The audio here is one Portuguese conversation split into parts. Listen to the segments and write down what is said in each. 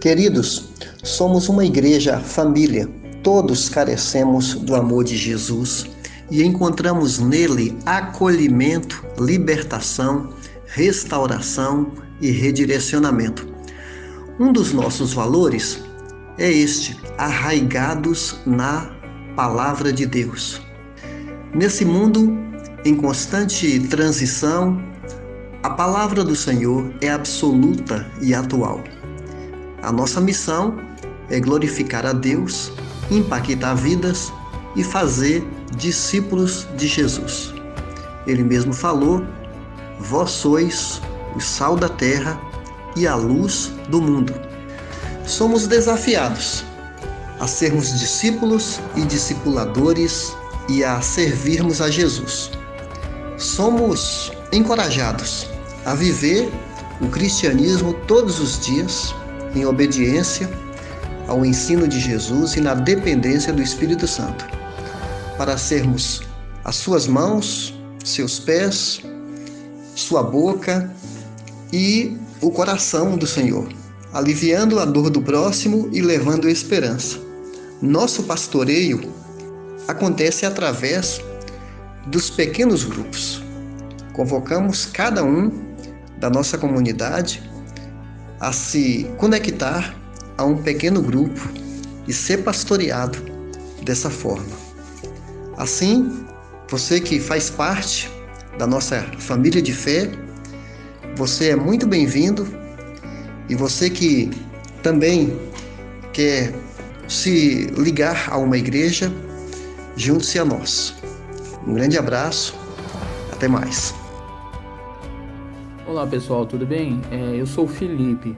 Queridos, somos uma igreja família. Todos carecemos do amor de Jesus e encontramos nele acolhimento, libertação, restauração e redirecionamento. Um dos nossos valores é este: arraigados na palavra de Deus. Nesse mundo em constante transição, a palavra do Senhor é absoluta e atual. A nossa missão é glorificar a Deus, impactar vidas e fazer discípulos de Jesus. Ele mesmo falou: vós sois o sal da terra e a luz do mundo. Somos desafiados a sermos discípulos e discipuladores e a servirmos a Jesus. Somos encorajados a viver o cristianismo todos os dias em obediência ao ensino de Jesus e na dependência do Espírito Santo, para sermos as suas mãos, seus pés, sua boca e o coração do Senhor, aliviando a dor do próximo e levando esperança. Nosso pastoreio acontece através dos pequenos grupos. Convocamos cada um da nossa comunidade a se conectar a um pequeno grupo e ser pastoreado dessa forma. Assim, você que faz parte da nossa família de fé, você é muito bem-vindo, e você que também quer se ligar a uma igreja, junte-se a nós. Um grande abraço, até mais. Olá pessoal, tudo bem? Eu sou o Felipe.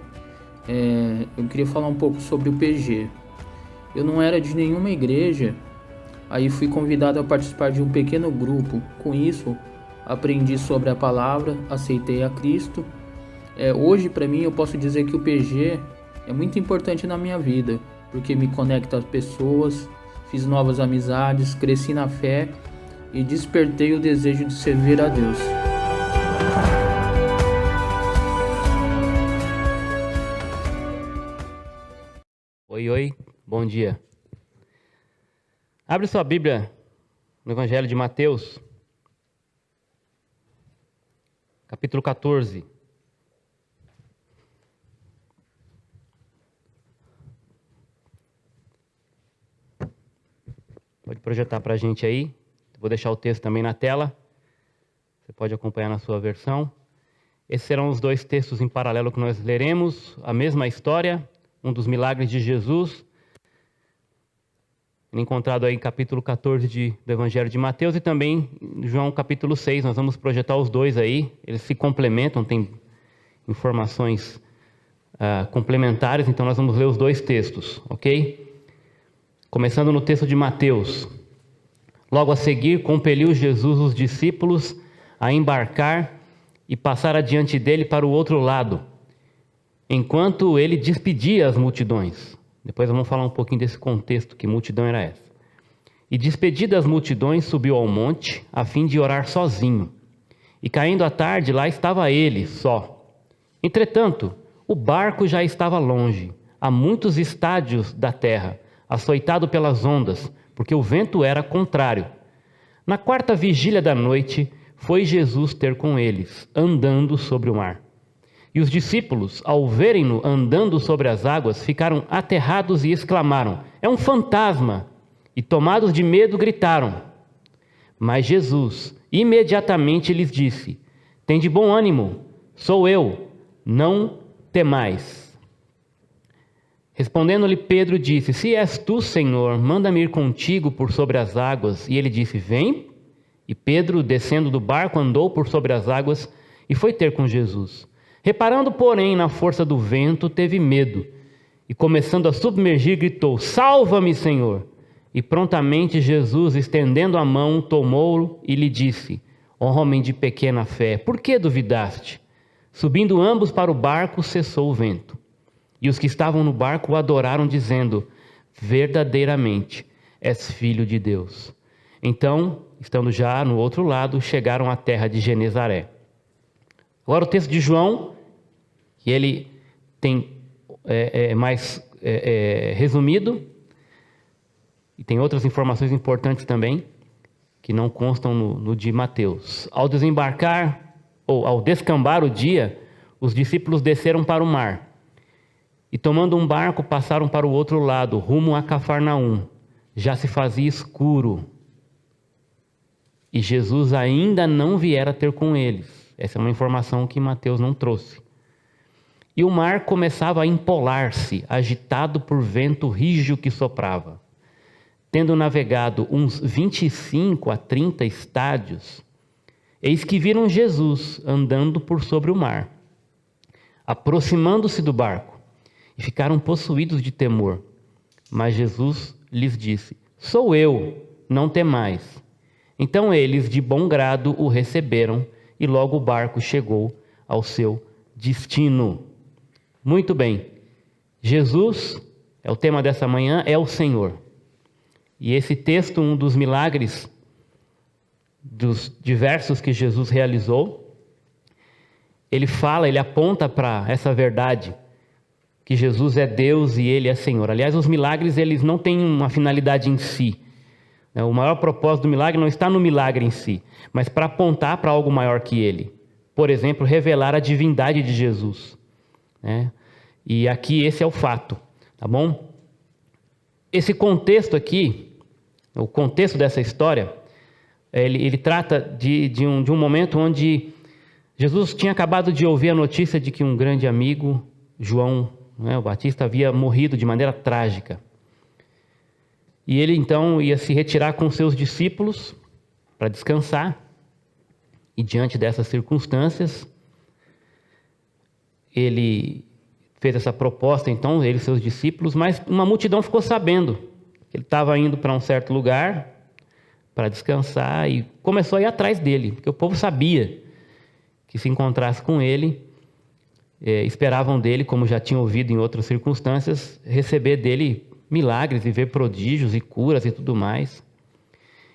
Eu queria falar um pouco sobre o PG. Eu não era de nenhuma igreja, aí fui convidado a participar de um pequeno grupo. Com isso, aprendi sobre a palavra, aceitei a Cristo. Hoje, para mim, eu posso dizer que o PG é muito importante na minha vida, porque me conecta às pessoas, fiz novas amizades, cresci na fé e despertei o desejo de servir a Deus. Oi, bom dia. Abre sua Bíblia no Evangelho de Mateus, capítulo 14. Pode projetar para a gente aí. Vou deixar o texto também na tela. Você pode acompanhar na sua versão. Esses serão os dois textos em paralelo que nós leremos. A mesma história, um dos milagres de Jesus, encontrado aí em capítulo 14 do Evangelho de Mateus, e também em João capítulo 6. Nós vamos projetar os dois aí. Eles se complementam, tem informações complementares, então nós vamos ler os dois textos, ok? Começando no texto de Mateus. Logo a seguir, compeliu Jesus os discípulos a embarcar e passar adiante dele para o outro lado, enquanto ele despedia as multidões. Depois vamos falar um pouquinho desse contexto, que multidão era essa. E despedidas as multidões, subiu ao monte, a fim de orar sozinho. E caindo a tarde, lá estava ele, só. Entretanto, o barco já estava longe, a muitos estádios da terra, açoitado pelas ondas, porque o vento era contrário. Na quarta vigília da noite, foi Jesus ter com eles, andando sobre o mar. E os discípulos, ao verem-no andando sobre as águas, ficaram aterrados e exclamaram: é um fantasma! E tomados de medo, gritaram. Mas Jesus imediatamente lhes disse: tende bom ânimo, sou eu, não temais. Respondendo-lhe Pedro, disse: se és tu, Senhor, manda-me ir contigo por sobre as águas. E ele disse: vem. E Pedro, descendo do barco, andou por sobre as águas e foi ter com Jesus. Reparando, porém, na força do vento, teve medo, e começando a submergir, gritou: salva-me, Senhor! E prontamente Jesus, estendendo a mão, tomou-o e lhe disse: ó homem de pequena fé, por que duvidaste? Subindo ambos para o barco, cessou o vento. E os que estavam no barco o adoraram, dizendo: verdadeiramente és filho de Deus. Então, estando já no outro lado, chegaram à terra de Genezaré. Agora o texto de João, que ele tem mais resumido, e tem outras informações importantes também, que não constam no de Mateus. Ao desembarcar, ou ao descambar o dia, os discípulos desceram para o mar, e tomando um barco, passaram para o outro lado, rumo a Cafarnaum. Já se fazia escuro, e Jesus ainda não viera ter com eles. Essa é uma informação que Mateus não trouxe. E o mar começava a empolar-se, agitado por vento rígido que soprava. Tendo navegado uns 25 a 30 estádios, eis que viram Jesus andando por sobre o mar, aproximando-se do barco, e ficaram possuídos de temor. Mas Jesus lhes disse: sou eu, não temais. Então eles de bom grado o receberam, e logo o barco chegou ao seu destino. Muito bem, Jesus, é o tema dessa manhã, é o Senhor. E esse texto, um dos milagres dos diversos que Jesus realizou, ele aponta para essa verdade, que Jesus é Deus e Ele é Senhor. Aliás, os milagres, eles não têm uma finalidade em si. O maior propósito do milagre não está no milagre em si, mas para apontar para algo maior que ele. Por exemplo, revelar a divindade de Jesus. E aqui esse é o fato, tá bom? Esse contexto aqui, o contexto dessa história, ele trata de um momento onde Jesus tinha acabado de ouvir a notícia de que um grande amigo, João, o Batista, havia morrido de maneira trágica. E ele então ia se retirar com seus discípulos para descansar. E diante dessas circunstâncias, ele fez essa proposta, então, ele e seus discípulos, mas uma multidão ficou sabendo que ele estava indo para um certo lugar para descansar e começou a ir atrás dele, porque o povo sabia que se encontrasse com ele, esperavam dele, como já tinham ouvido em outras circunstâncias, receber dele milagres e ver prodígios e curas e tudo mais.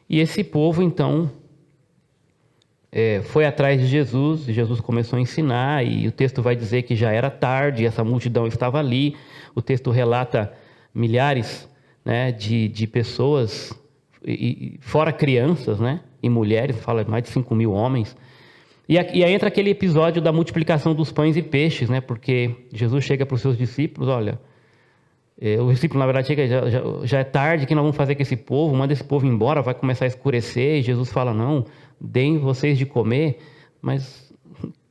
E esse povo, então, foi atrás de Jesus, e Jesus começou a ensinar, e o texto vai dizer que já era tarde, essa multidão estava ali. O texto relata milhares, de pessoas, e fora crianças, e mulheres, fala mais de 5.000 homens. E aí entra aquele episódio da multiplicação dos pães e peixes, porque Jesus chega para os seus discípulos: olha, o discípulo, na verdade, chega, já é tarde, o que nós vamos fazer com esse povo? Manda esse povo embora, vai começar a escurecer. E Jesus fala: não, deem vocês de comer. Mas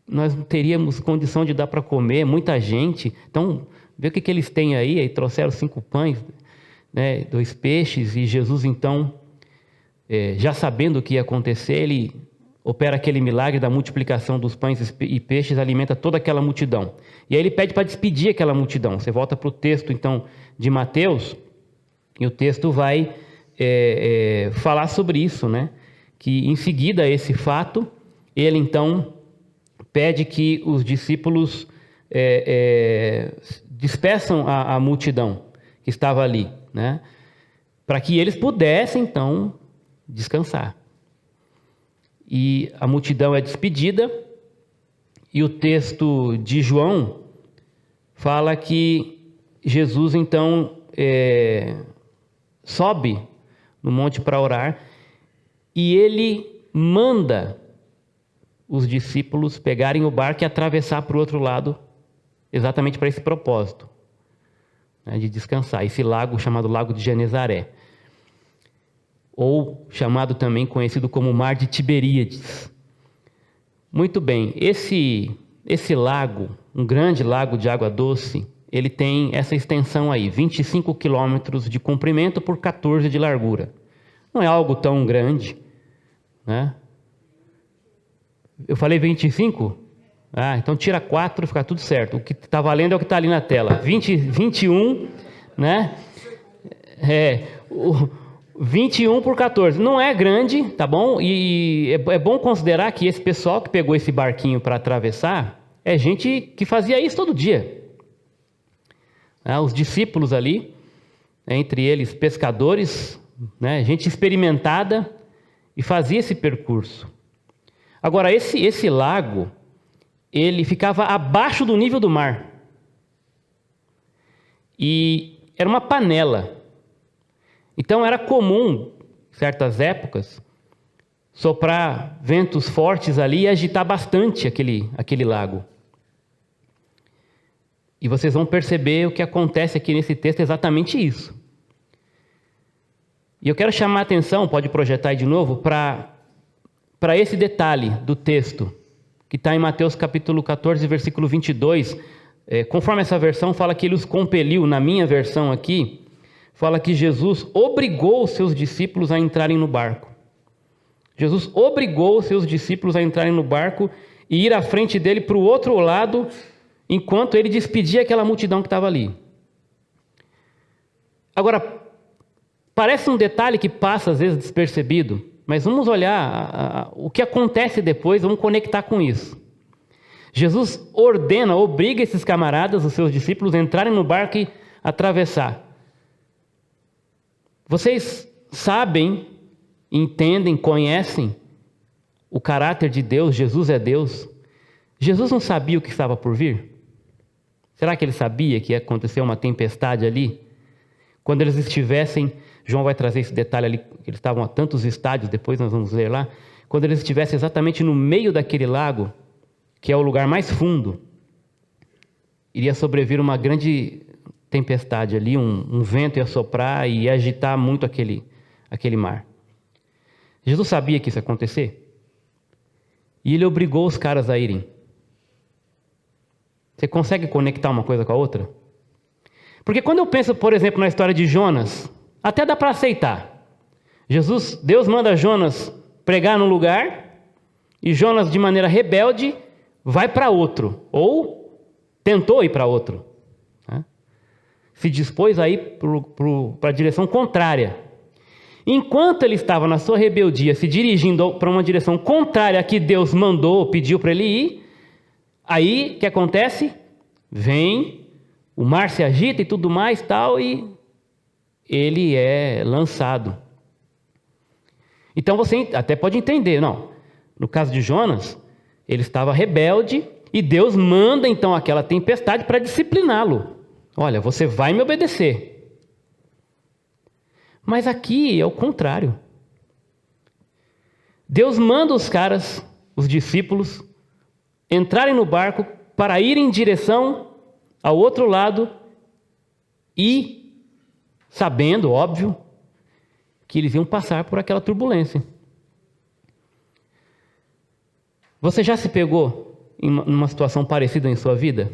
nós não teríamos condição de dar para comer, muita gente. Então, vê o que eles têm aí. Aí trouxeram 5 pães, 2 peixes. E Jesus, então, já sabendo o que ia acontecer, ele opera aquele milagre da multiplicação dos pães e peixes, alimenta toda aquela multidão. E aí ele pede para despedir aquela multidão. Você volta para o texto, então, de Mateus, e o texto vai falar sobre isso, que em seguida a esse fato, ele então pede que os discípulos despeçam a multidão que estava ali, para que eles pudessem então descansar. E a multidão é despedida, e o texto de João fala que Jesus então sobe no monte para orar, e ele manda os discípulos pegarem o barco e atravessar para o outro lado, exatamente para esse propósito, de descansar. Esse lago chamado Lago de Genezaré, ou chamado também, conhecido como Mar de Tiberíades. Muito bem, esse lago, um grande lago de água doce, ele tem essa extensão aí, 25 quilômetros de comprimento por 14 de largura. Não é algo tão grande, Eu falei 25? Então tira 4 e fica tudo certo. O que está valendo é o que está ali na tela. 21, 21 por 14. Não é grande, tá bom? E é bom considerar que esse pessoal que pegou esse barquinho para atravessar é gente que fazia isso todo dia. Os discípulos ali, entre eles pescadores, gente experimentada, e fazia esse percurso. Agora, esse lago, ele ficava abaixo do nível do mar. e era uma panela. Então era comum, em certas épocas, soprar ventos fortes ali e agitar bastante aquele lago. E vocês vão perceber o que acontece aqui nesse texto, é exatamente isso. E eu quero chamar a atenção, pode projetar aí de novo, para esse detalhe do texto, que está em Mateus capítulo 14, versículo 22. Conforme essa versão, fala que ele os compeliu, na minha versão aqui, fala que Jesus obrigou os seus discípulos a entrarem no barco. Jesus obrigou os seus discípulos a entrarem no barco e ir à frente dele para o outro lado, enquanto ele despedia aquela multidão que estava ali. Agora, parece um detalhe que passa às vezes despercebido, mas vamos olhar o que acontece depois, vamos conectar com isso. Jesus obriga esses camaradas, os seus discípulos, a entrarem no barco e atravessar. Vocês sabem, entendem, conhecem o caráter de Deus, Jesus é Deus. Jesus não sabia o que estava por vir? Será que ele sabia que ia acontecer uma tempestade ali? Quando eles estivessem, João vai trazer esse detalhe ali, que eles estavam a tantos estádios, depois nós vamos ler lá. Quando eles estivessem exatamente no meio daquele lago, que é o lugar mais fundo, iria sobrevir uma grande tempestade ali, um vento ia soprar e ia agitar muito aquele mar. Jesus sabia que isso ia acontecer. E ele obrigou os caras a irem. Você consegue conectar uma coisa com a outra? Porque quando eu penso, por exemplo, na história de Jonas, até dá para aceitar. Deus manda Jonas pregar num lugar, e Jonas, de maneira rebelde, vai para outro, ou tentou ir para outro. Né? Se dispôs a ir para a direção contrária. Enquanto ele estava na sua rebeldia, se dirigindo para uma direção contrária a que Deus mandou, pediu para ele ir, aí, o que acontece? Vem, o mar se agita e tudo mais, tal, e ele é lançado. Então você até pode entender, não, no caso de Jonas, ele estava rebelde e Deus manda então aquela tempestade para discipliná-lo. Olha, você vai me obedecer. Mas aqui é o contrário. Deus manda os caras, os discípulos, entrarem no barco para ir em direção ao outro lado e, sabendo, óbvio, que eles iam passar por aquela turbulência. Você já se pegou em uma situação parecida em sua vida?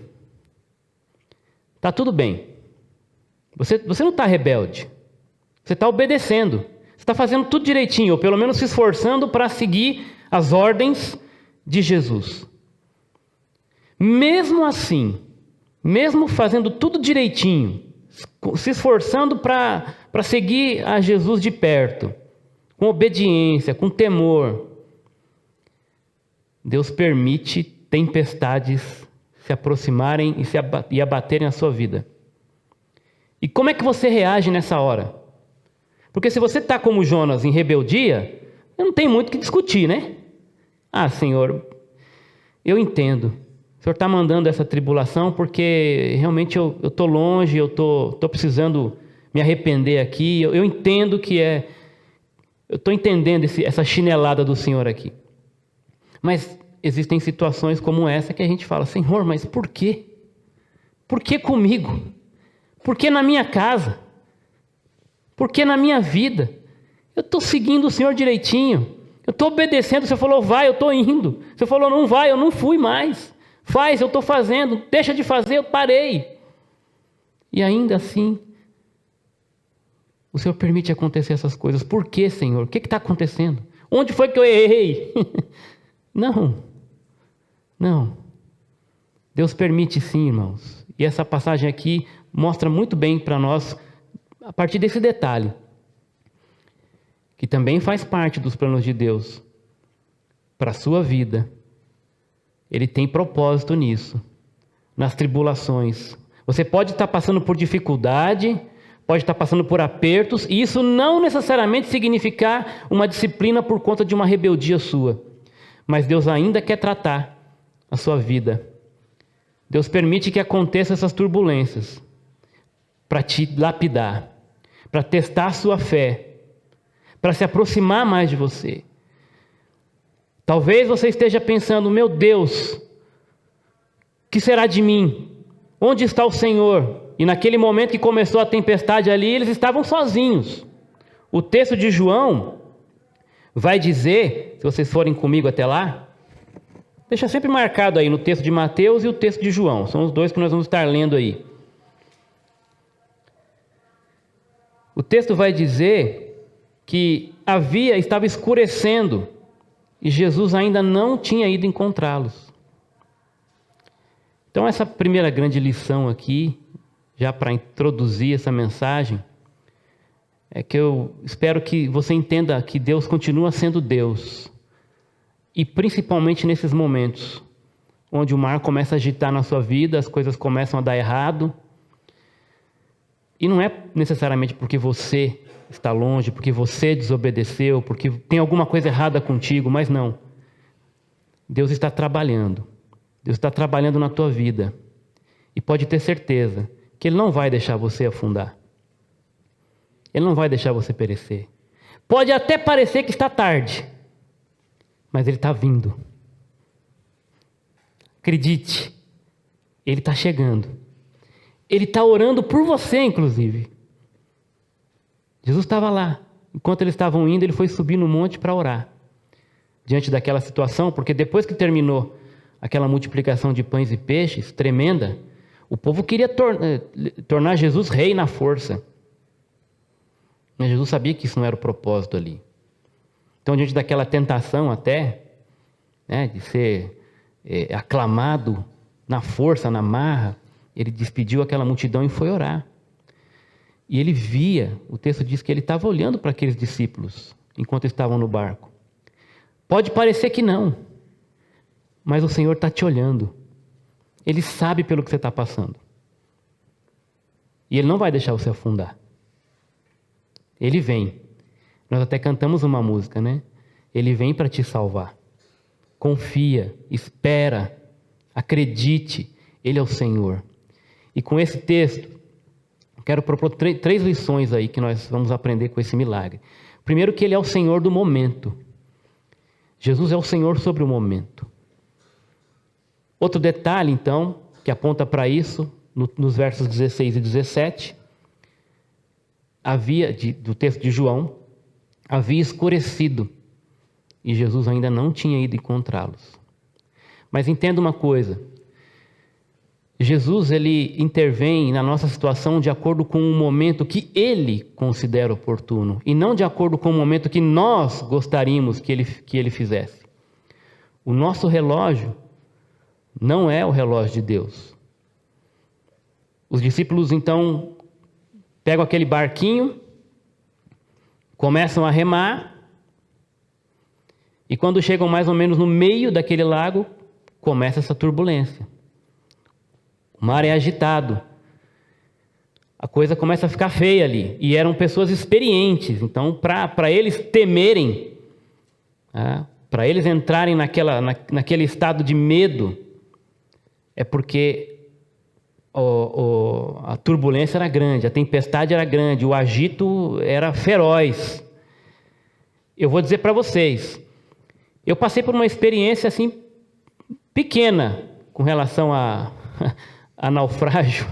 Tá tudo bem. Você não está rebelde. Você está obedecendo. Você está fazendo tudo direitinho, ou pelo menos se esforçando para seguir as ordens de Jesus. Mesmo assim, mesmo fazendo tudo direitinho, se esforçando para seguir a Jesus de perto, com obediência, com temor, Deus permite tempestades se aproximarem e abaterem a sua vida. E como é que você reage nessa hora? Porque se você está como Jonas em rebeldia, não tem muito o que discutir, né? Ah, Senhor, eu entendo. O Senhor está mandando essa tribulação porque realmente eu estou longe, eu estou precisando me arrepender aqui. Eu entendo que eu estou entendendo essa chinelada do Senhor aqui. Mas existem situações como essa que a gente fala, Senhor, mas por quê? Por que comigo? Por que na minha casa? Por que na minha vida? Eu estou seguindo o Senhor direitinho. Eu estou obedecendo. O Senhor falou, vai, eu estou indo. O Senhor falou, não vai, eu não fui mais. Faz, eu estou fazendo. Deixa de fazer, eu parei. E ainda assim, o Senhor permite acontecer essas coisas. Por que, Senhor? O que está acontecendo? Onde foi que eu errei? Não. Deus permite sim, irmãos. E essa passagem aqui mostra muito bem para nós, a partir desse detalhe, que também faz parte dos planos de Deus para a sua vida. Ele tem propósito nisso, nas tribulações. Você pode estar passando por dificuldade, pode estar passando por apertos, e isso não necessariamente significar uma disciplina por conta de uma rebeldia sua. Mas Deus ainda quer tratar a sua vida. Deus permite que aconteçam essas turbulências para te lapidar, para testar a sua fé, para se aproximar mais de você. Talvez você esteja pensando: meu Deus, o que será de mim? Onde está o Senhor? E naquele momento que começou a tempestade ali, eles estavam sozinhos. O texto de João vai dizer, se vocês forem comigo até lá, deixa sempre marcado aí no texto de Mateus e o texto de João, são os dois que nós vamos estar lendo aí. O texto vai dizer que estava escurecendo e Jesus ainda não tinha ido encontrá-los. Então essa primeira grande lição aqui, já para introduzir essa mensagem, é que eu espero que você entenda que Deus continua sendo Deus. E principalmente nesses momentos, onde o mar começa a agitar na sua vida, as coisas começam a dar errado. E não é necessariamente porque você está longe, porque você desobedeceu, porque tem alguma coisa errada contigo, mas não. Deus está trabalhando. Deus está trabalhando na tua vida. E pode ter certeza que Ele não vai deixar você afundar. Ele não vai deixar você perecer. Pode até parecer que está tarde, mas Ele está vindo. Acredite, Ele está chegando. Ele está orando por você, inclusive. Jesus estava lá. Enquanto eles estavam indo, Ele foi subir no monte para orar. Diante daquela situação, porque depois que terminou aquela multiplicação de pães e peixes tremenda, o povo queria tornar Jesus rei na força. Mas Jesus sabia que isso não era o propósito ali. Então, diante daquela tentação até, né, de ser aclamado na força, na marra, Ele despediu aquela multidão e foi orar. E Ele via, o texto diz que Ele estava olhando para aqueles discípulos, enquanto estavam no barco. Pode parecer que não, mas o Senhor está te olhando. Ele sabe pelo que você está passando. E Ele não vai deixar você afundar. Ele vem. Nós até cantamos uma música, né? Ele vem para te salvar. Confia, espera, acredite, Ele é o Senhor. E com esse texto, quero propor três lições aí que nós vamos aprender com esse milagre. Primeiro, que Ele é o Senhor do momento. Jesus é o Senhor sobre o momento. Outro detalhe, então, que aponta para isso, nos versos 16 e 17, do texto de João, havia escurecido e Jesus ainda não tinha ido encontrá-los. Mas entenda uma coisa, Jesus ele intervém na nossa situação de acordo com o momento que Ele considera oportuno e não de acordo com o momento que nós gostaríamos que ele fizesse. O nosso relógio não é o relógio de Deus. Os discípulos então pegam aquele barquinho, começam a remar, e quando chegam mais ou menos no meio daquele lago, começa essa turbulência. O mar é agitado. A coisa começa a ficar feia ali. E eram pessoas experientes. Então, para eles temerem, para eles entrarem naquele estado de medo, é porque a turbulência era grande, a tempestade era grande, o agito era feroz. Eu vou dizer para vocês, eu passei por uma experiência assim pequena com relação a naufrágio,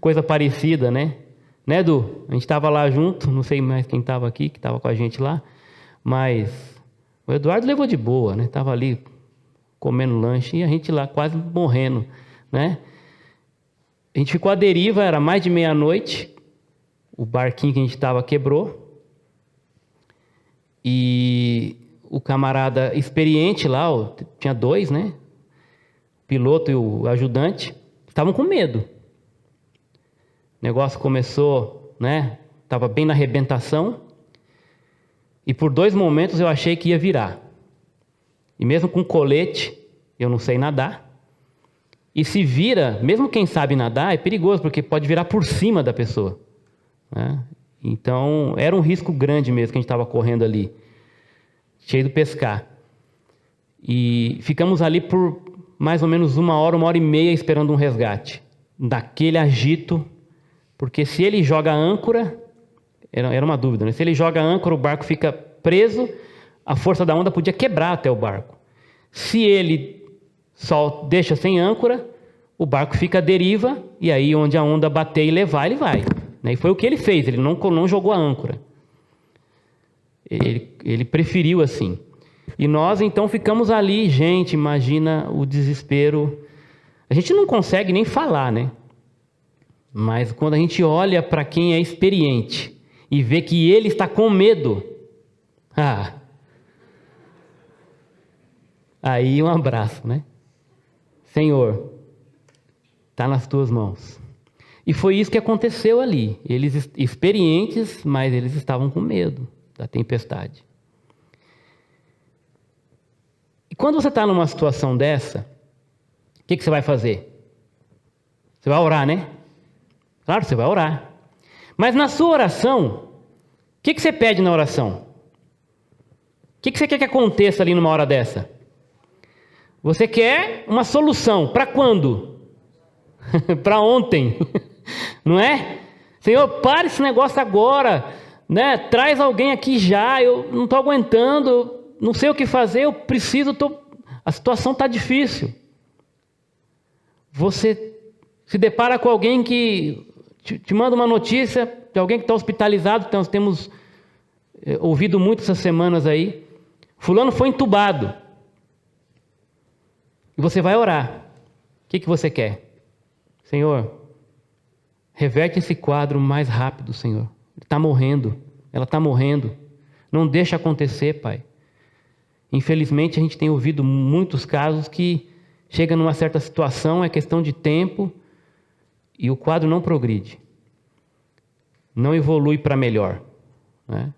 coisa parecida, né? Né, Edu? A gente estava lá junto, não sei mais quem estava aqui, que estava com a gente lá, mas o Eduardo levou de boa, né? Estava ali comendo lanche e a gente lá quase morrendo, né? A gente ficou à deriva, era mais de meia-noite, o barquinho que a gente estava quebrou, e o camarada experiente lá, tinha dois, né? O piloto e o ajudante, estavam com medo. O negócio começou, né? Estava bem na arrebentação, e por 2 momentos eu achei que ia virar. E mesmo com colete, eu não sei nadar. E se vira, mesmo quem sabe nadar, é perigoso, porque pode virar por cima da pessoa, né? Então, era um risco grande mesmo que a gente estava correndo ali, cheio de pescar. E ficamos ali por mais ou menos 1 hora, 1 hora e meia, esperando um resgate. Daquele agito, Porque se ele joga âncora, era uma dúvida, né? Se ele joga âncora, o barco fica preso, a força da onda podia quebrar até o barco. Se ele só deixa sem âncora, o barco fica à deriva, e aí onde a onda bater e levar, ele vai. E foi o que ele fez, ele não jogou a âncora. Ele preferiu assim. E nós então ficamos ali, gente, imagina o desespero. A gente não consegue nem falar, né? Mas quando a gente olha para quem é experiente e vê que ele está com medo, aí um abraço, né? Senhor, está nas tuas mãos. E foi isso que aconteceu ali. Eles experientes, mas eles estavam com medo da tempestade. E quando você está numa situação dessa, o que você vai fazer? Você vai orar, né? Claro, você vai orar. Mas na sua oração, o que você pede na oração? O que você quer que aconteça ali numa hora dessa? Você quer uma solução. Para quando? Para ontem. Não é? Senhor, para esse negócio agora. Né? Traz alguém aqui já. Eu não estou aguentando. Não sei o que fazer. Eu preciso. A situação está difícil. Você se depara com alguém que te manda uma notícia de alguém que está hospitalizado. Nós temos ouvido muito essas semanas aí. Fulano foi entubado. E você vai orar. O que você quer? Senhor, reverte esse quadro mais rápido, Senhor. Ele está morrendo. Ela está morrendo. Não deixa acontecer, Pai. Infelizmente, a gente tem ouvido muitos casos que chega numa certa situação, é questão de tempo, e o quadro não progride. Não evolui para melhor. Né?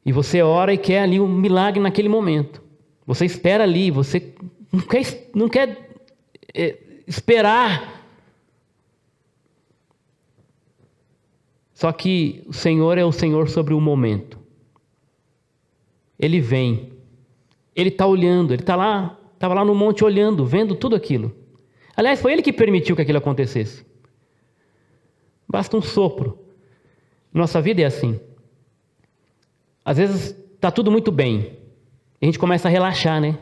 E você ora e quer ali um milagre naquele momento. Você espera ali, você não quer esperar. Só que o Senhor é o Senhor sobre o momento. Ele vem. Ele está olhando, ele estava lá no monte olhando, vendo tudo aquilo. Aliás, foi ele que permitiu que aquilo acontecesse. Basta um sopro. Nossa vida é assim. Às vezes está tudo muito bem. E a gente começa a relaxar, né?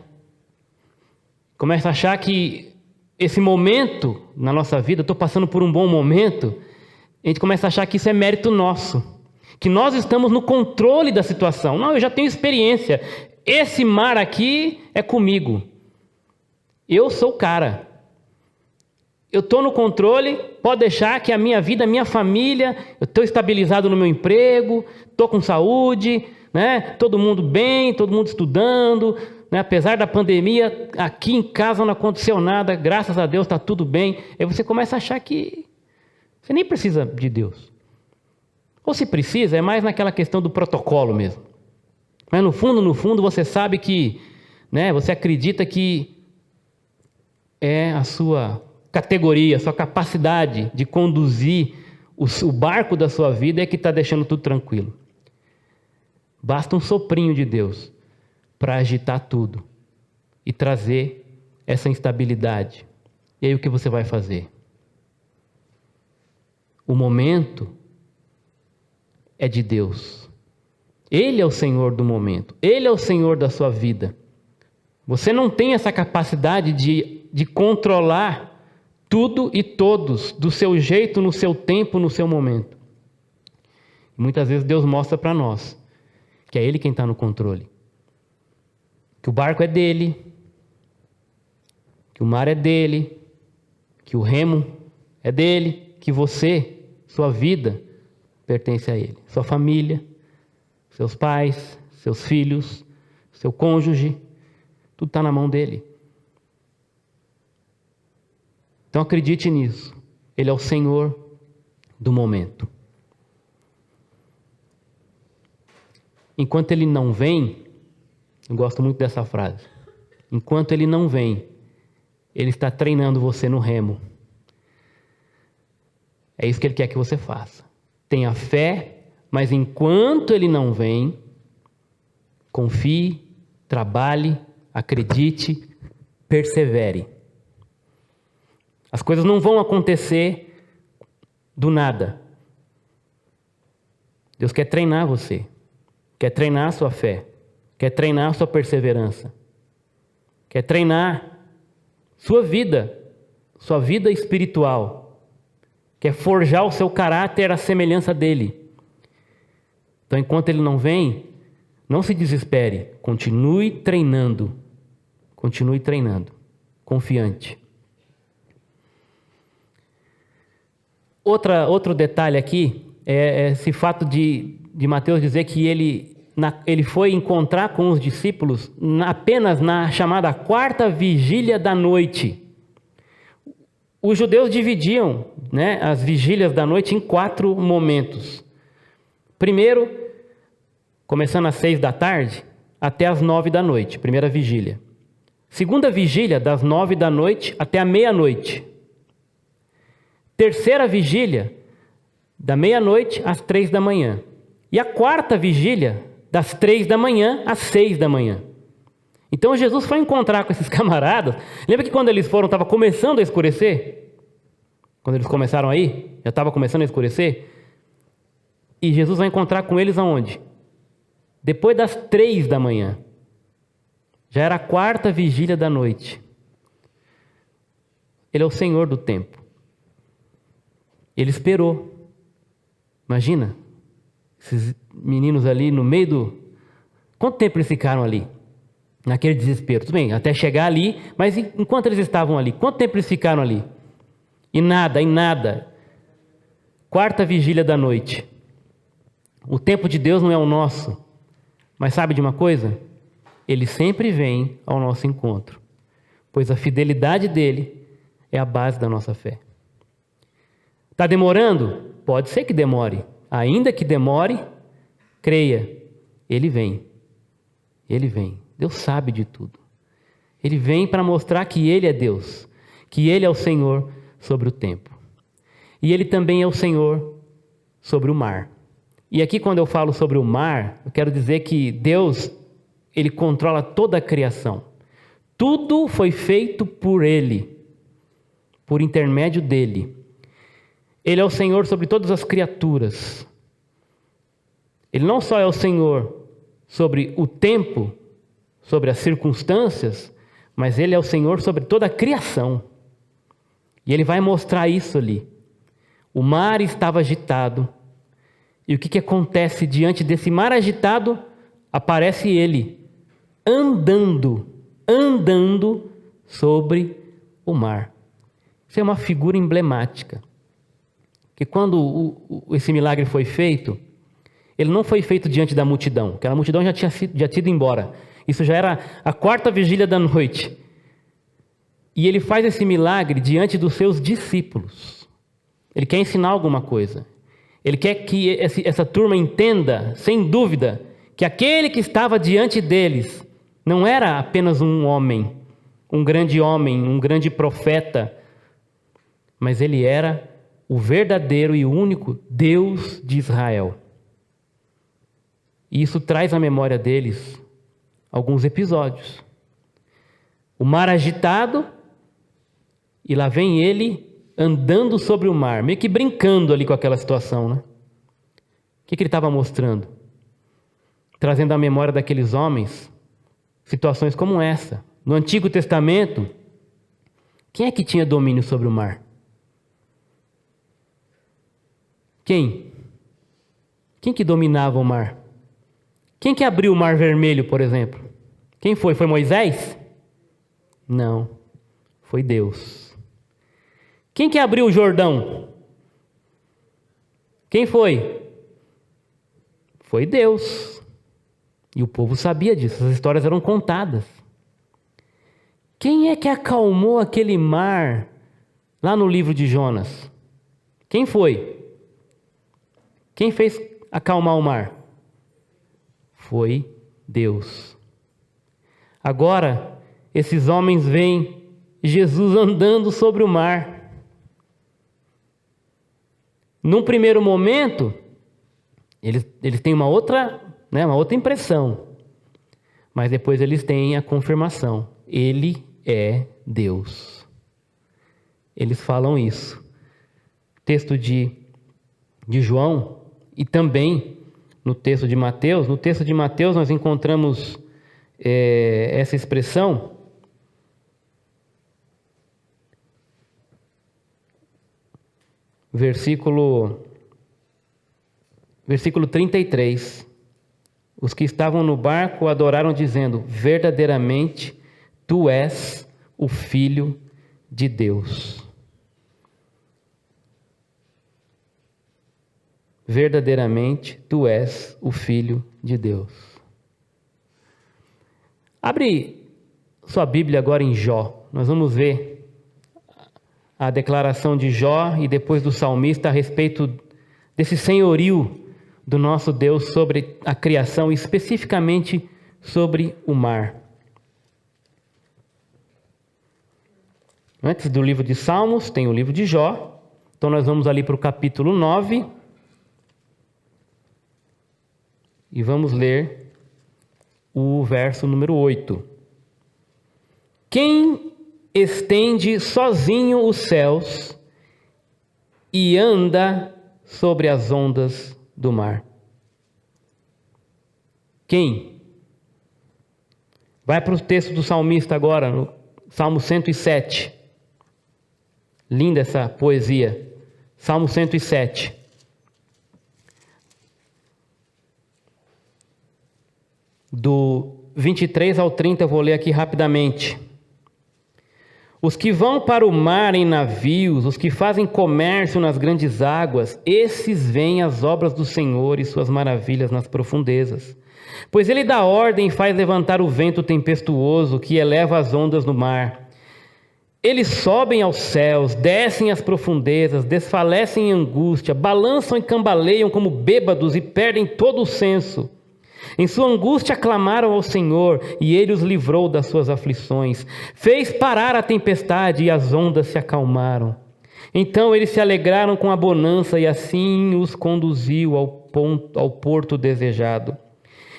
Começa a achar que esse momento na nossa vida, estou passando por um bom momento, a gente começa a achar que isso é mérito nosso. Que nós estamos no controle da situação. Não, eu já tenho experiência. Esse mar aqui é comigo. Eu sou o cara. Eu estou no controle, pode deixar que a minha vida, a minha família, eu estou estabilizado no meu emprego, estou com saúde, né? Todo mundo bem, todo mundo estudando, né? Apesar da pandemia, aqui em casa não aconteceu nada, graças a Deus está tudo bem. Aí você começa a achar que você nem precisa de Deus. Ou se precisa, é mais naquela questão do protocolo mesmo. Mas no fundo, você sabe que, né? Você acredita que é a sua categoria, a sua capacidade de conduzir o barco da sua vida é que está deixando tudo tranquilo. Basta um soprinho de Deus para agitar tudo e trazer essa instabilidade. E aí o que você vai fazer? O momento é de Deus. Ele é o Senhor do momento. Ele é o Senhor da sua vida. Você não tem essa capacidade de controlar tudo e todos, do seu jeito, no seu tempo, no seu momento. Muitas vezes Deus mostra para nós que é Ele quem está no controle. Que o barco é dele, que o mar é dele, que o remo é dele, que você, sua vida, pertence a Ele. Sua família, seus pais, seus filhos, seu cônjuge, tudo está na mão dele. Então acredite nisso. Ele é o Senhor do momento. Enquanto Ele não vem, eu gosto muito dessa frase. Enquanto Ele não vem, Ele está treinando você no remo. É isso que Ele quer que você faça. Tenha fé, mas enquanto Ele não vem, confie, trabalhe, acredite, persevere. As coisas não vão acontecer do nada. Deus quer treinar você, quer treinar a sua fé, quer treinar a sua perseverança, quer treinar sua vida espiritual, quer forjar o seu caráter à semelhança dele. Então, enquanto ele não vem, não se desespere, continue treinando, confiante. Outro detalhe aqui é esse fato de Mateus dizer que ele foi encontrar com os discípulos apenas na chamada quarta vigília da noite. Os judeus dividiam, as vigílias da noite em 4 momentos. Primeiro, começando às 6 da tarde até às 9 da noite, primeira vigília. Segunda vigília, das 9 da noite até a meia-noite. Terceira vigília, da meia-noite às 3 da manhã. E a quarta vigília, das 3 da manhã às 6 da manhã. Então Jesus foi encontrar com esses camaradas. Lembra que quando eles foram, estava começando a escurecer? Quando eles começaram aí, já estava começando a escurecer. E Jesus vai encontrar com eles aonde? Depois das 3 da manhã. Já era a quarta vigília da noite. Ele é o Senhor do tempo. Ele esperou. Imagina, esses meninos ali no meio do... Quanto tempo eles ficaram ali? Naquele desespero. Tudo bem, até chegar ali, mas enquanto eles estavam ali, quanto tempo eles ficaram ali? E nada. Quarta vigília da noite. O tempo de Deus não é o nosso. Mas sabe de uma coisa? Ele sempre vem ao nosso encontro, pois a fidelidade dele é a base da nossa fé. Está demorando? Pode ser que demore. Ainda que demore, creia, ele vem. Ele vem. Deus sabe de tudo. Ele vem para mostrar que ele é Deus, que ele é o Senhor sobre o tempo. E ele também é o Senhor sobre o mar. E aqui, quando eu falo sobre o mar, eu quero dizer que Deus, ele controla toda a criação. Tudo foi feito por ele, por intermédio dele. Ele é o Senhor sobre todas as criaturas. Ele não só é o Senhor sobre o tempo, sobre as circunstâncias, mas ele é o Senhor sobre toda a criação. E ele vai mostrar isso ali. O mar estava agitado. E o que acontece diante desse mar agitado? Aparece ele, andando sobre o mar. Isso é uma figura emblemática. Que quando esse milagre foi feito, ele não foi feito diante da multidão. Aquela multidão já tinha ido embora. Isso já era a quarta vigília da noite. E ele faz esse milagre diante dos seus discípulos. Ele quer ensinar alguma coisa. Ele quer que essa turma entenda, sem dúvida, que aquele que estava diante deles não era apenas um homem, um grande profeta, mas ele era o verdadeiro e único Deus de Israel. E isso traz à memória deles alguns episódios. O mar agitado, e lá vem ele andando sobre o mar, meio que brincando ali com aquela situação, né? O que ele estava mostrando? Trazendo à memória daqueles homens situações como essa. No Antigo Testamento, quem é que tinha domínio sobre o mar? Quem? Quem que dominava o mar? Quem que abriu o Mar Vermelho, por exemplo? Quem foi? Foi Moisés? Não, foi Deus. Quem que abriu o Jordão? Quem foi? Foi Deus. E o povo sabia disso, as histórias eram contadas. Quem é que acalmou aquele mar lá no livro de Jonas? Quem foi? Quem fez acalmar o mar? Foi Deus. Agora, esses homens veem Jesus andando sobre o mar. Num primeiro momento, eles têm uma outra impressão, mas depois eles têm a confirmação. Ele é Deus. Eles falam isso. Texto de de João e também no texto de Mateus. No texto de Mateus nós encontramos essa expressão. Versículo 33. Os que estavam no barco adoraram dizendo: verdadeiramente tu és o Filho de Deus. Verdadeiramente tu és o Filho de Deus. Abre sua Bíblia agora em Jó. Nós vamos ver a declaração de Jó e depois do salmista a respeito desse senhorio do nosso Deus sobre a criação, especificamente sobre o mar. Antes do livro de Salmos, tem o livro de Jó. Então nós vamos ali para o capítulo 9 e vamos ler o verso número 8. Quem estende sozinho os céus e anda sobre as ondas do mar? Quem? Vai para o texto do salmista agora, no Salmo 107. Linda essa poesia. Salmo 107. Do 23 ao 30 eu vou ler aqui rapidamente. Os que vão para o mar em navios, os que fazem comércio nas grandes águas, esses veem as obras do Senhor e suas maravilhas nas profundezas. Pois ele dá ordem e faz levantar o vento tempestuoso que eleva as ondas no mar. Eles sobem aos céus, descem às profundezas, desfalecem em angústia, balançam e cambaleiam como bêbados e perdem todo o senso. Em sua angústia clamaram ao Senhor, e Ele os livrou das suas aflições. Fez parar a tempestade, e as ondas se acalmaram. Então eles se alegraram com a bonança, e assim os conduziu ao porto desejado.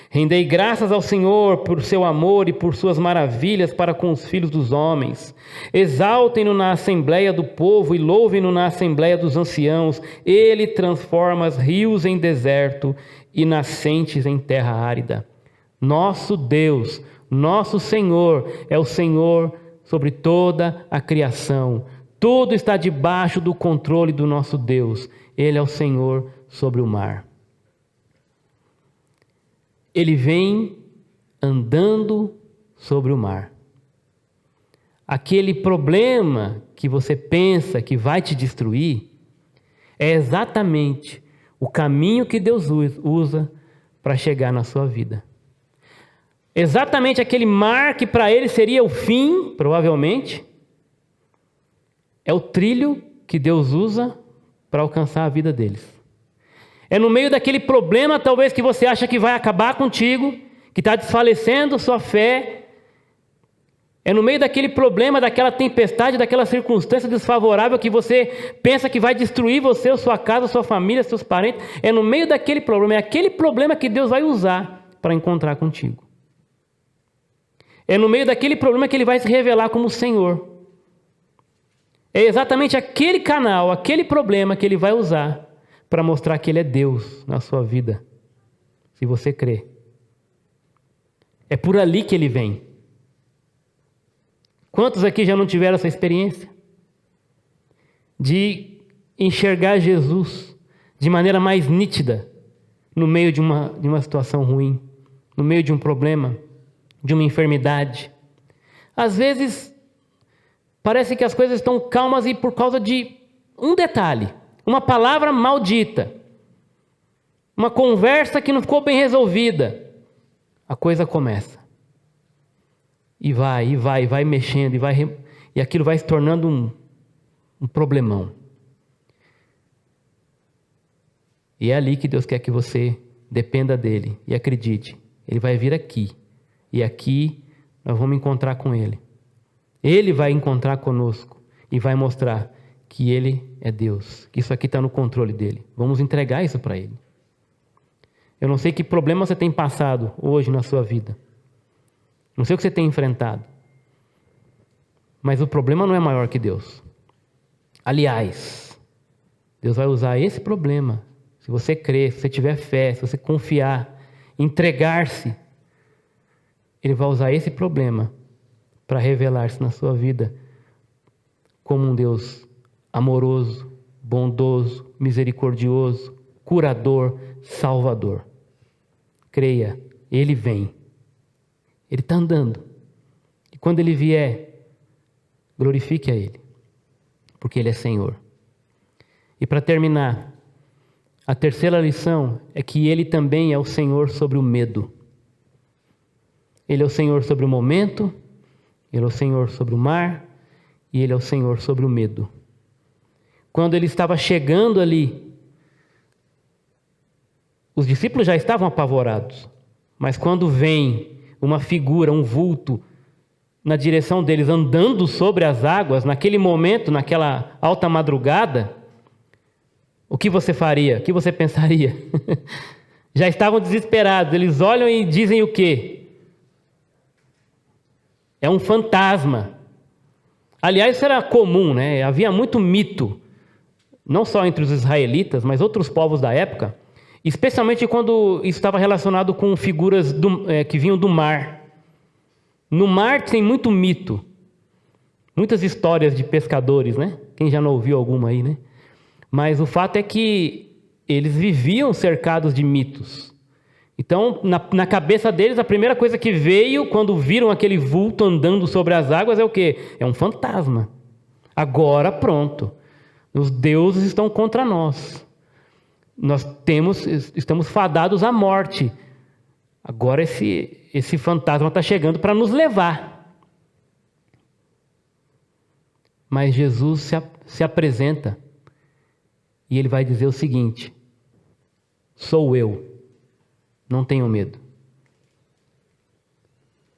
Rendei graças ao Senhor por seu amor e por suas maravilhas para com os filhos dos homens. Exaltem-no na assembleia do povo e louvem-no na assembleia dos anciãos. Ele transforma os rios em deserto e nascentes em terra árida. Nosso Deus, nosso Senhor, é o Senhor sobre toda a criação. Tudo está debaixo do controle do nosso Deus. Ele é o Senhor sobre o mar. Ele vem andando sobre o mar. Aquele problema que você pensa que vai te destruir é exatamente o caminho que Deus usa para chegar na sua vida. Exatamente aquele mar que para ele seria o fim, provavelmente, é o trilho que Deus usa para alcançar a vida deles. É no meio daquele problema, talvez, que você acha que vai acabar contigo, que está desfalecendo sua fé. É no meio daquele problema, daquela tempestade, daquela circunstância desfavorável que você pensa que vai destruir você, sua casa, sua família, seus parentes. É no meio daquele problema, é aquele problema que Deus vai usar para encontrar contigo. É no meio daquele problema que Ele vai se revelar como o Senhor. É exatamente aquele canal, aquele problema que Ele vai usar para mostrar que Ele é Deus na sua vida, se você crê. É por ali que Ele vem. Quantos aqui já não tiveram essa experiência? De enxergar Jesus de maneira mais nítida, no meio de uma situação ruim, no meio de um problema, de uma enfermidade. Às vezes, parece que as coisas estão calmas e por causa de um detalhe, uma palavra maldita, uma conversa que não ficou bem resolvida, a coisa começa. E vai mexendo, e aquilo vai se tornando um problemão. E é ali que Deus quer que você dependa dEle e acredite. Ele vai vir aqui, e aqui nós vamos encontrar com Ele. Ele vai encontrar conosco e vai mostrar que Ele é Deus, que isso aqui está no controle dEle. Vamos entregar isso para Ele. Eu não sei que problema você tem passado hoje na sua vida. Não sei o que você tem enfrentado. Mas o problema não é maior que Deus. Aliás, Deus vai usar esse problema se você crer, se você tiver fé, se você confiar, entregar-se, Ele vai usar esse problema para revelar-se na sua vida como um Deus amoroso, bondoso, misericordioso, curador, salvador. Creia, Ele vem. Ele está andando. E quando Ele vier, glorifique a Ele, porque Ele é Senhor. E para terminar, a terceira lição é que Ele também é o Senhor sobre o medo. Ele é o Senhor sobre o momento, Ele é o Senhor sobre o mar e Ele é o Senhor sobre o medo. Quando Ele estava chegando ali, os discípulos já estavam apavorados, mas quando vem uma figura, um vulto, na direção deles, andando sobre as águas, naquele momento, naquela alta madrugada, o que você faria? O que você pensaria? Já estavam desesperados, eles olham e dizem o quê? É um fantasma. Aliás, isso era comum, né? Havia muito mito, não só entre os israelitas, mas outros povos da época, especialmente quando isso estava relacionado com figuras que vinham do mar. No mar tem muito mito, muitas histórias de pescadores, né? Quem já não ouviu alguma aí, né? Mas o fato é que eles viviam cercados de mitos. Então, na cabeça deles, a primeira coisa que veio quando viram aquele vulto andando sobre as águas é o quê? É um fantasma. Agora pronto. Os deuses estão contra nós. Nós estamos fadados à morte. Agora esse fantasma está chegando para nos levar. Mas Jesus se apresenta e Ele vai dizer o seguinte: sou eu. Não tenham medo.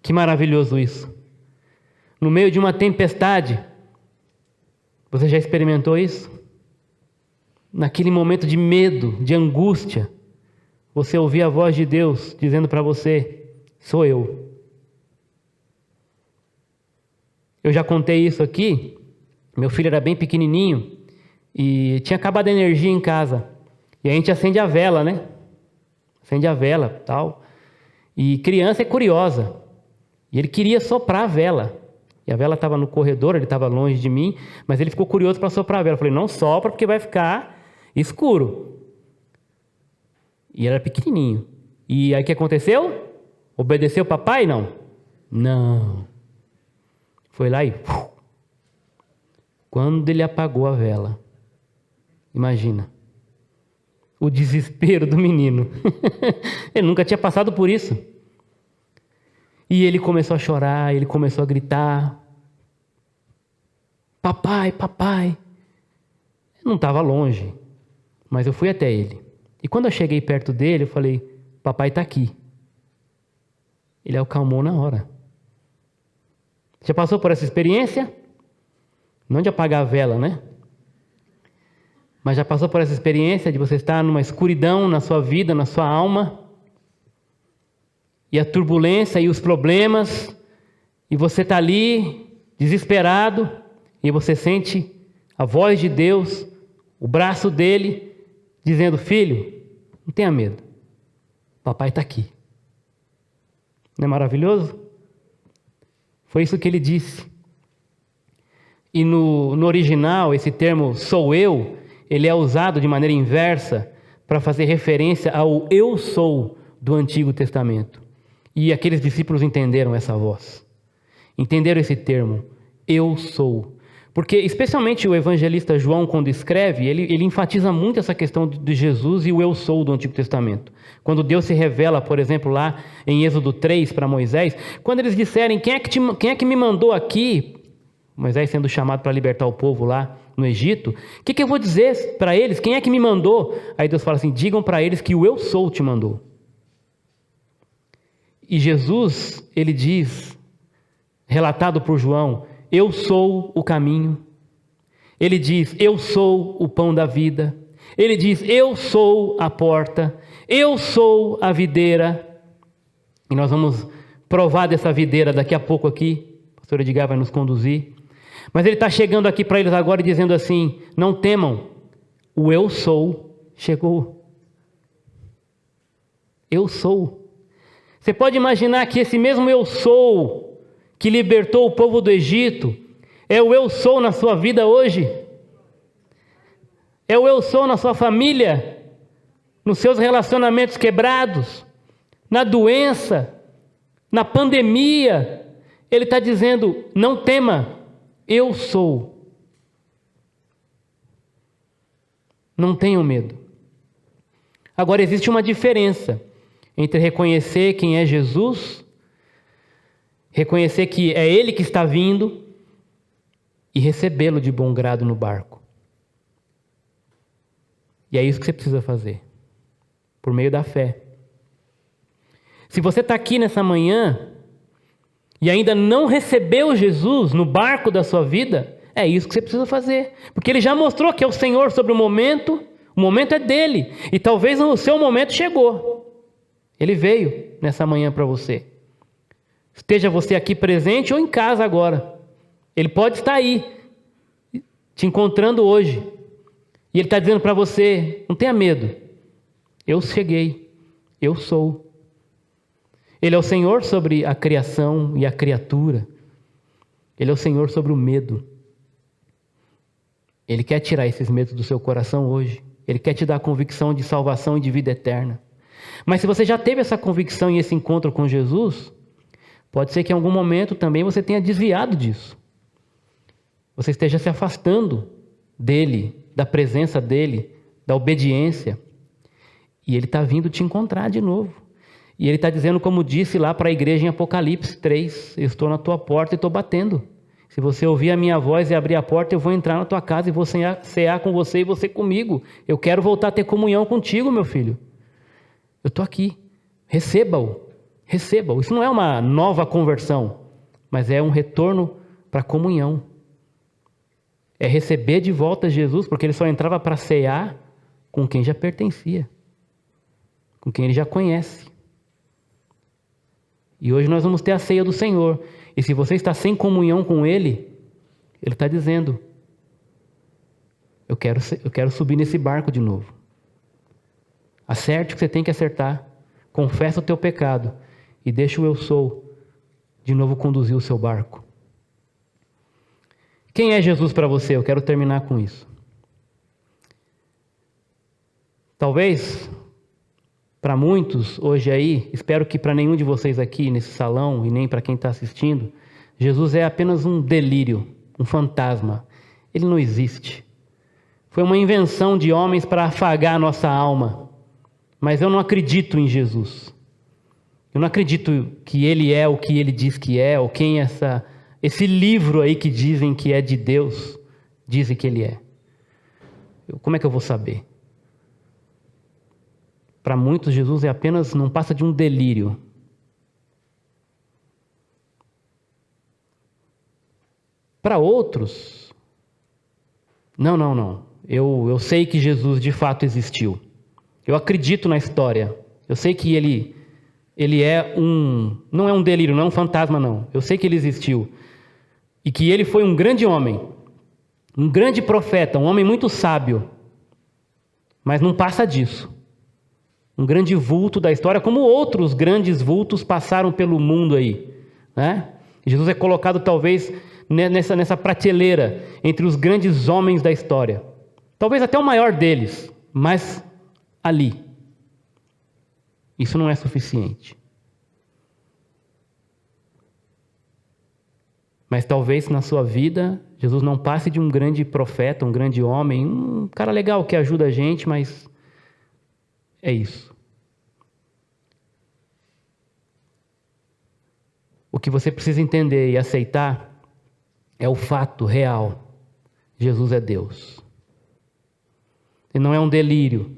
Que maravilhoso isso. No meio de uma tempestade, você já experimentou isso? Naquele momento de medo, de angústia, você ouvir a voz de Deus dizendo para você: sou eu. Eu já contei isso aqui. Meu filho era bem pequenininho e tinha acabado a energia em casa. E a gente acende a vela, né? Acende a vela, tal. E criança é curiosa. E ele queria soprar a vela. E a vela estava no corredor, ele estava longe de mim, mas ele ficou curioso para soprar a vela. Eu falei: não sopra porque vai ficar escuro. E era pequenininho. E aí o que aconteceu? Obedeceu o papai? Não. Não. Foi lá e... Quando ele apagou a vela, imagina o desespero do menino. Ele nunca tinha passado por isso. E ele começou a chorar, ele começou a gritar: papai, papai. Eu não estava longe, mas eu fui até ele. E quando eu cheguei perto dele, eu falei: papai está aqui. Ele acalmou na hora. Já passou por essa experiência? Não de apagar a vela, né? Mas já passou por essa experiência de você estar numa escuridão na sua vida, na sua alma, e a turbulência e os problemas, e você está ali desesperado, e você sente a voz de Deus, o braço dele, dizendo: filho, não tenha medo, papai está aqui. Não é maravilhoso? Foi isso que ele disse. E no original, esse termo sou eu, ele é usado de maneira inversa para fazer referência ao eu sou do Antigo Testamento. E aqueles discípulos entenderam essa voz. Entenderam esse termo, eu sou. Porque especialmente o evangelista João, quando escreve, ele enfatiza muito essa questão de Jesus e o eu sou do Antigo Testamento. Quando Deus se revela, por exemplo, lá em Êxodo 3 para Moisés, quando eles disserem: quem é que me mandou aqui? Moisés sendo chamado para libertar o povo lá no Egito, o que eu vou dizer para eles? Quem é que me mandou? Aí Deus fala assim: digam para eles que o eu sou te mandou. E Jesus, ele diz, relatado por João: eu sou o caminho. Ele diz: eu sou o pão da vida. Ele diz: eu sou a porta. Eu sou a videira. E nós vamos provar dessa videira daqui a pouco aqui. O pastor Edgar vai nos conduzir. Mas ele está chegando aqui para eles agora e dizendo assim: não temam, o eu sou chegou. Eu sou. Você pode imaginar que esse mesmo eu sou que libertou o povo do Egito é o eu sou na sua vida hoje? É o eu sou na sua família, nos seus relacionamentos quebrados, na doença, na pandemia. Ele está dizendo: não tema, eu sou. Não tenham medo. Agora, existe uma diferença entre reconhecer quem é Jesus, reconhecer que é Ele que está vindo, e recebê-lo de bom grado no barco. E é isso que você precisa fazer, por meio da fé. Se você está aqui nessa manhã e ainda não recebeu Jesus no barco da sua vida, é isso que você precisa fazer. Porque Ele já mostrou que é o Senhor sobre o momento é dele. E talvez o seu momento chegou. Ele veio nessa manhã para você. Esteja você aqui presente ou em casa agora. Ele pode estar aí, te encontrando hoje. E Ele está dizendo para você: não tenha medo. Eu cheguei. Eu sou. Ele é o Senhor sobre a criação e a criatura. Ele é o Senhor sobre o medo. Ele quer tirar esses medos do seu coração hoje. Ele quer te dar a convicção de salvação e de vida eterna. Mas se você já teve essa convicção e esse encontro com Jesus, pode ser que em algum momento também você tenha desviado disso. Você esteja se afastando dele, da presença dele, da obediência. E ele está vindo te encontrar de novo. E ele está dizendo, como disse lá para a igreja em Apocalipse 3, eu estou na tua porta e estou batendo. Se você ouvir a minha voz e abrir a porta, eu vou entrar na tua casa e vou cear com você e você comigo. Eu quero voltar a ter comunhão contigo, meu filho. Eu estou aqui. Receba-o. Receba-o. Isso não é uma nova conversão, mas é um retorno para a comunhão. É receber de volta Jesus, porque ele só entrava para cear com quem já pertencia, com quem ele já conhece. E hoje nós vamos ter a ceia do Senhor. E se você está sem comunhão com Ele, Ele está dizendo: eu quero subir nesse barco de novo. Acerte o que você tem que acertar. Confessa o teu pecado. E deixa o eu sou de novo conduzir o seu barco. Quem é Jesus para você? Eu quero terminar com isso. Talvez, para muitos hoje aí, espero que para nenhum de vocês aqui nesse salão e nem para quem está assistindo, Jesus é apenas um delírio, um fantasma. Ele não existe. Foi uma invenção de homens para afagar a nossa alma. Mas eu não acredito em Jesus. Eu não acredito que Ele é o que Ele diz que é, ou quem esse livro aí que dizem que é de Deus, dizem que Ele é. Como é que eu vou saber? Para muitos, Jesus não passa de um delírio. Para outros, não. Eu sei que Jesus de fato existiu. Eu acredito na história. Eu sei que ele não é um delírio, não é um fantasma, não. Eu sei que ele existiu. E que ele foi um grande homem, um grande profeta, um homem muito sábio. Mas não passa disso. Um grande vulto da história, como outros grandes vultos passaram pelo mundo aí, né? Jesus é colocado talvez nessa prateleira entre os grandes homens da história. Talvez até o maior deles, mas ali. Isso não é suficiente. Mas talvez na sua vida, Jesus não passe de um grande profeta, um grande homem, um cara legal que ajuda a gente, mas é isso. O que você precisa entender e aceitar é o fato real. Jesus é Deus. Ele não é um delírio.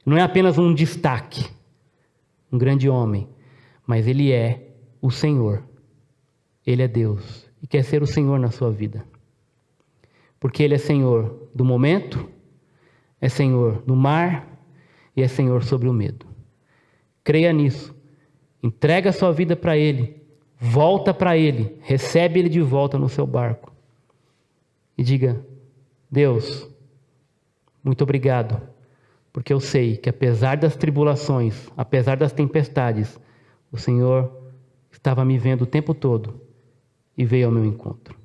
Não é apenas um destaque. Um grande homem. Mas Ele é o Senhor. Ele é Deus. E quer ser o Senhor na sua vida. Porque Ele é Senhor do momento, é Senhor do mar e é Senhor sobre o medo. Creia nisso. Entrega a sua vida para Ele. Volta para Ele. Recebe Ele de volta no seu barco. E diga: Deus, muito obrigado porque eu sei que apesar das tribulações, apesar das tempestades, o Senhor estava me vendo o tempo todo e veio ao meu encontro.